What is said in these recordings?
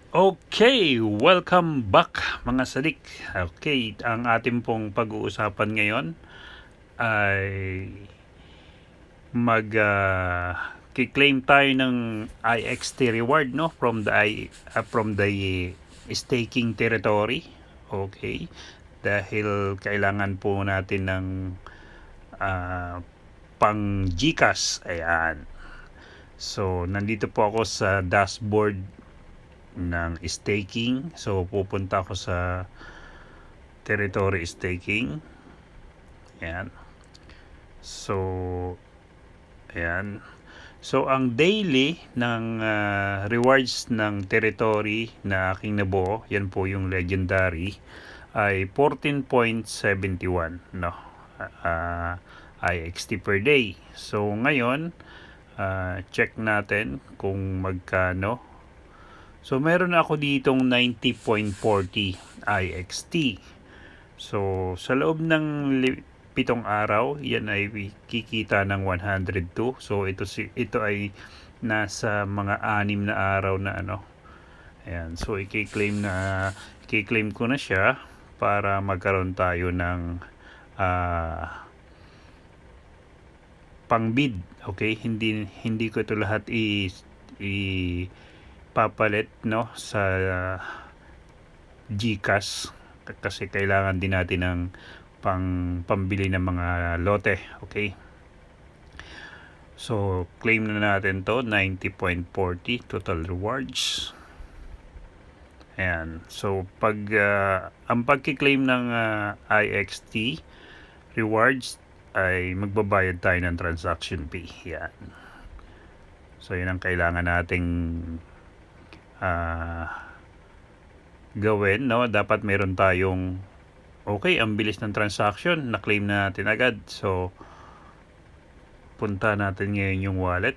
Okay, welcome back mga sadik. Okay, ang ating pong pag-uusapan ngayon ay kiklaim tayo ng IXT reward, no, from the staking territory. Okay, dahil kailangan po natin ng pang GCash. Ayan. So, nandito po ako sa dashboard ng staking. So, pupunta ako sa territory staking. Ayan. So, ayan. So, ang daily ng rewards ng territory na aking nabuo, yan po yung legendary, ay 14.71, no? IXT per day. So, ngayon, check natin kung magkano. So, meron ako ditong 90.40 IXT. So, sa loob ng 7 araw, yan ay kikita ng 102. So, ito ay nasa mga 6 na araw na ano. Ayan. So, i-claim ko na siya para magkaroon tayo ng pang-bid. Okay? Hindi ko ito lahat papalit, no, sa GCash kasi kailangan din natin ng pambili ng mga lote. Okay, so claim na natin to 90.40 total rewards. Ayan. So ang pagki-claim ng IXT rewards ay magbabayad tayo ng transaction fee. Yan. So yun ang kailangan nating gawin, no? Dapat meron tayong okay, ang bilis ng transaction, na-claim na natin agad. So punta natin ngayon yung wallet.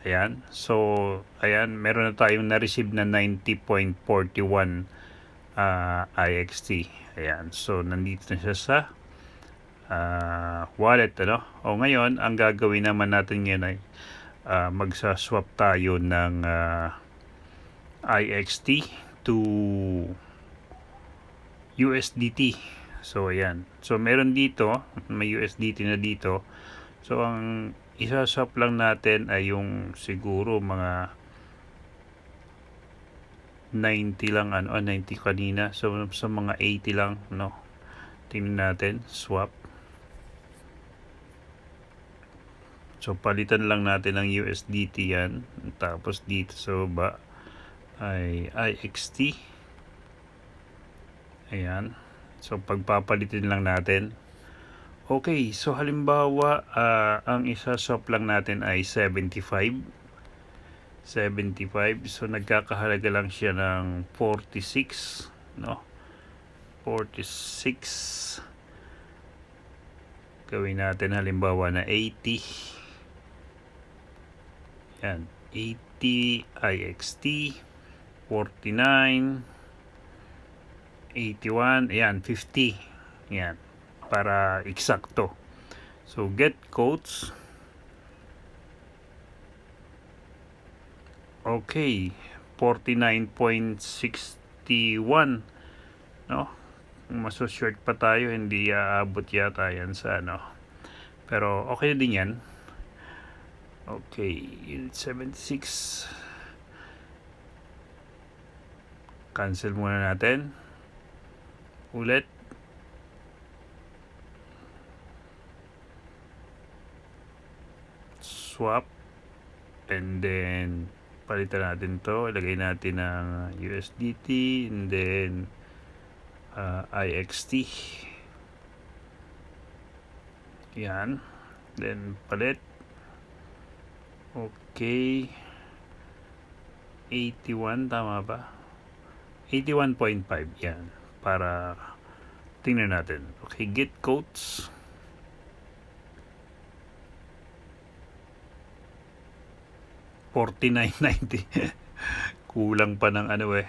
Ayan. So ayan, meron na tayong na-receive na 90.41 IXT. Ayan. So nandito na siya sa wallet, ano? O ngayon, ang gagawin naman natin ngayon ay magsaswap tayo ng IXT to USDT. So ayan. So meron dito, may USDT na dito. So ang isa-swap lang natin ay yung siguro mga 90 lang, 90 kanina. So sa mga 80 lang, no. Tingnan natin, swap. So palitan lang natin ng USDT yan. Tapos dito sa baba ay IXT. Ayan. So pagpapalitin lang natin. Okay, so halimbawa ang isa-swap lang natin ay 75. So nagkakahalaga lang siya ng 46, no? 46. Gawin natin halimbawa na 80. Yan, 80 IXT, 49, 81, ayan, 50. Yan, para eksakto. So get quotes. Okay, 49.61, no? Maso-short pa tayo, hindi aabot yata yan sa ano. Pero okay din yan. Okay, unit 76. Cancel muna natin. Ulit. Swap. And then palitan natin to. Ilagay natin ng USDT. And then IXT. Yan. Then palit. Okay. 81, tama ba? 81.5, yan. Para tingnan natin. Okay, get quotes. $49.90. Kulang pa ng ano eh.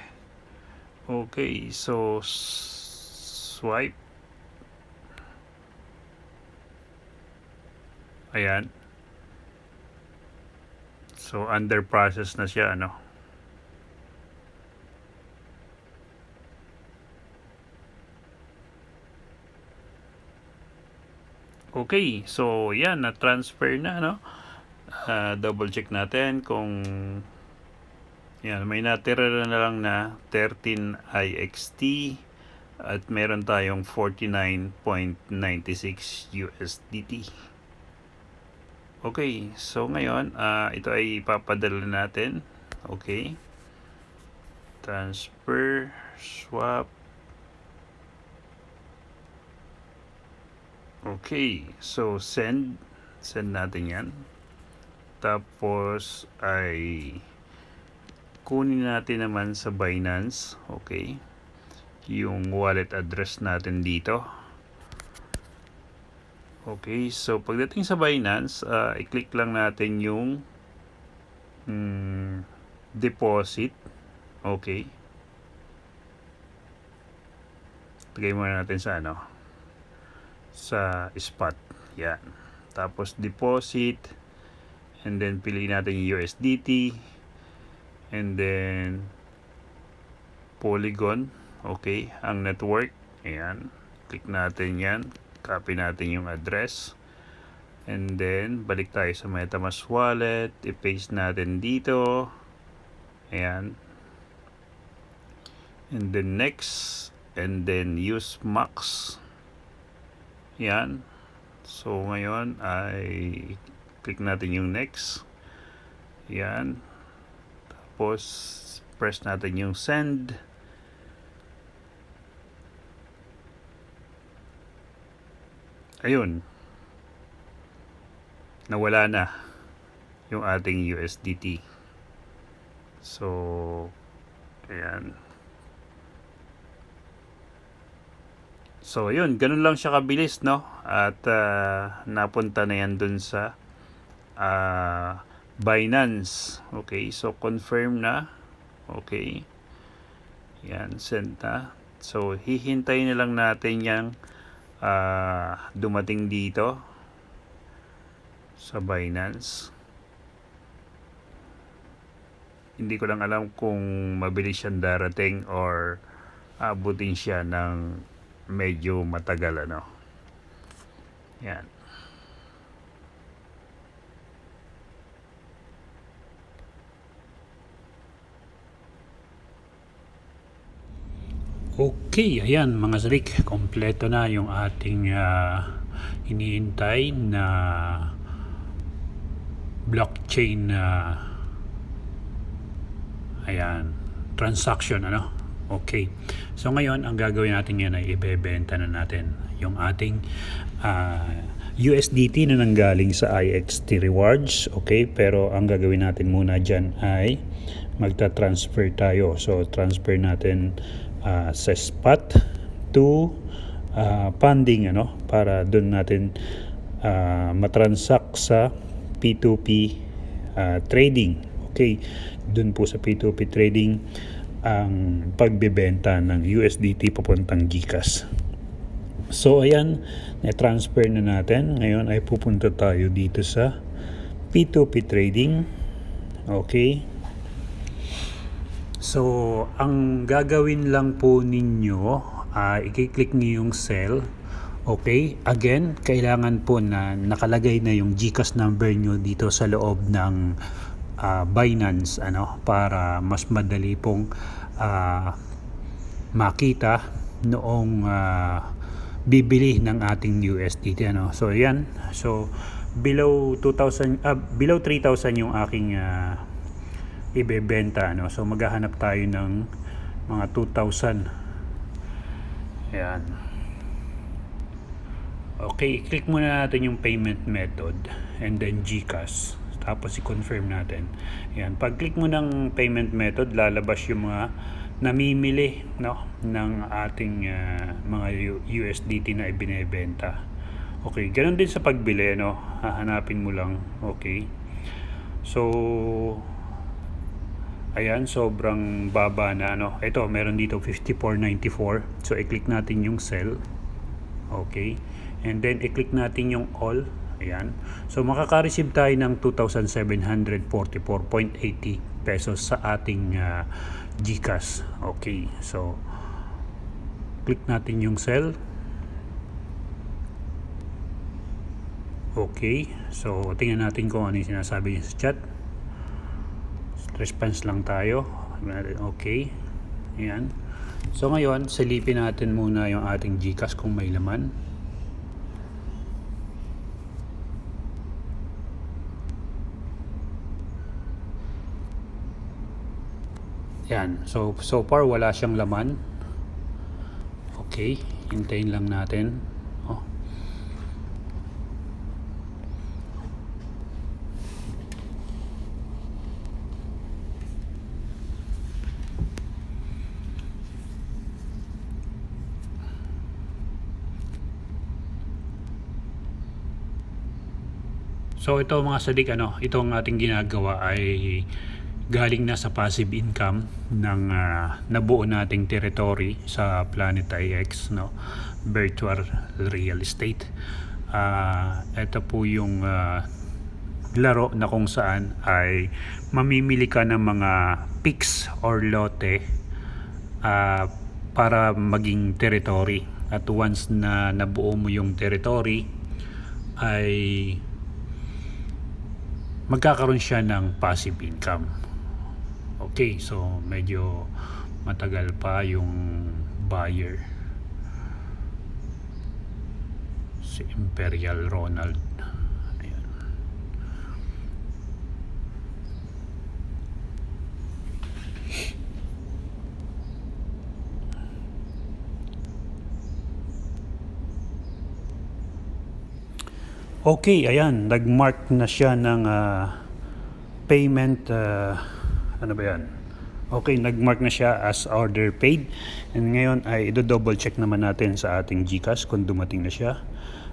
Okay, so swipe. Ayan. So under process na siya, ano. Okay, so yan, na-transfer na, no? Double check natin kung yan, may natira na lang na 13 IXT at meron tayong 49.96 USDT. Okay, so ngayon, ito ay ipapadala natin. Okay. Transfer, swap. Okay, so send natin yan. Tapos ay kunin natin naman sa Binance, okay, yung wallet address natin dito. Okay, so pagdating sa Binance, i-click lang natin yung deposit. Okay, lagay muna natin sa sa spot. Yan. Tapos deposit, and then piliin natin yung USDT, and then Polygon. Okay, ang network. Ayan, click natin yan, copy natin yung address, and then balik tayo sa MetaMask wallet, i-paste natin dito. Ayan, and then next, and then use Max. Yan. So ngayon ay click natin yung next. Yan. Tapos press natin yung send. Ayun. Nawala na yung ating USDT. So ayan. So ayun, ganun lang siya kabilis, no? At napunta na yan dun sa Binance. Okay, so confirm na. Okay. Yan, send na. So hihintayin na lang natin yang dumating dito sa Binance. Hindi ko lang alam kung mabilis siyang darating or abutin siya ng medyo matagal, Yan. Okay, ayan mga Zrik, kompleto na yung ating iniintay na blockchain ayan, transaction, Okay. So ngayon, ang gagawin natin yan ay ibebenta na natin yung ating USDT na nanggaling sa IXT Rewards. Okay, pero ang gagawin natin muna dyan ay magta-transfer tayo. So transfer natin sa spot to funding, para doon natin matransact sa P2P trading. Okay, doon po sa P2P trading ang pagbebenta ng USDT papuntang GCash. So ayan, na-transfer na natin. Ngayon ay pupunta tayo dito sa P2P trading. Okay. So ang gagawin lang po ninyo, i-click niyo yung sell. Okay, again, kailangan po na nakalagay na yung GCash number nyo dito sa loob ng Binance, para mas madali pong makita noong bibili ng ating USDT, So yan, so below 2,000 below 3,000 yung aking ibebenta, So maghahanap tayo ng mga 2,000. Yan. Okay, click muna natin yung payment method and then GCash. Tapos i-confirm natin. Yan, pag-click mo ng payment method, lalabas yung mga namimili, ng ating mga USDT na ibinebenta. Okay, ganoon din sa pagbili, hahanapin mo lang. Okay. So ayan, sobrang baba na, Ito, meron dito 54.94. So i-click natin yung sell. Okay. And then i-click natin yung all. Ayan. So makaka-receive tayo ng 2,744.80 pesos sa ating GCash. Okay. So click natin yung sell. Okay, so tingnan natin kung ano yung sinasabi niya sa chat. Response lang tayo. Okay, ayan. So ngayon, silipin natin muna yung ating GCash kung may laman. Yan, so far wala siyang laman. Okay, hintayin lang natin. Oh. So ito mga sadik, itong ating ginagawa ay galing na sa passive income ng nabuo nating territory sa Planet IX, no? Virtual real estate. Ito po yung laro na kung saan ay mamimili ka ng mga picks or lote para maging territory. At once na nabuo mo yung territory ay magkakaroon siya ng passive income. Okay, so medyo matagal pa yung buyer, si Imperial Ronald. Ayan. Okay, ayan, nag-mark na siya ng payment. Ano ba yan? Okay, nag-mark na siya as order paid. And ngayon ay i-double check naman natin sa ating GCash kung dumating na siya.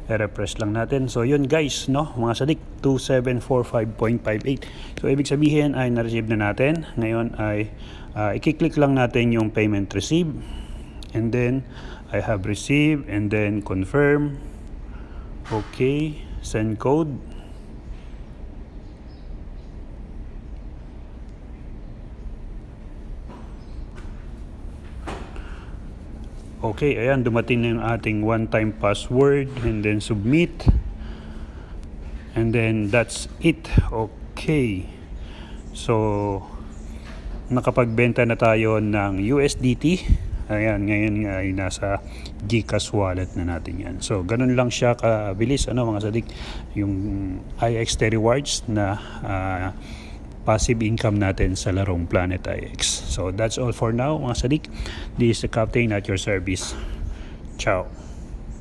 I-refresh lang natin. So yun guys, no, mga sadik, 2745.58. So ibig sabihin ay na-receive na natin. Ngayon ay i-click lang natin yung payment receive. And then I have received and then confirm. Okay, send code. Okay, ayan, dumating na yung ating one-time password and then submit. And then that's it. Okay. So, nakapagbenta na tayo ng USDT. Ayan, ngayon ay nasa GCash wallet na natin yan. So, ganun lang siya kabilis, mga sadik, yung IX rewards na passive income natin sa larong Planet IX. So that's all for now mga sadik. This is the Captain at your service. Ciao.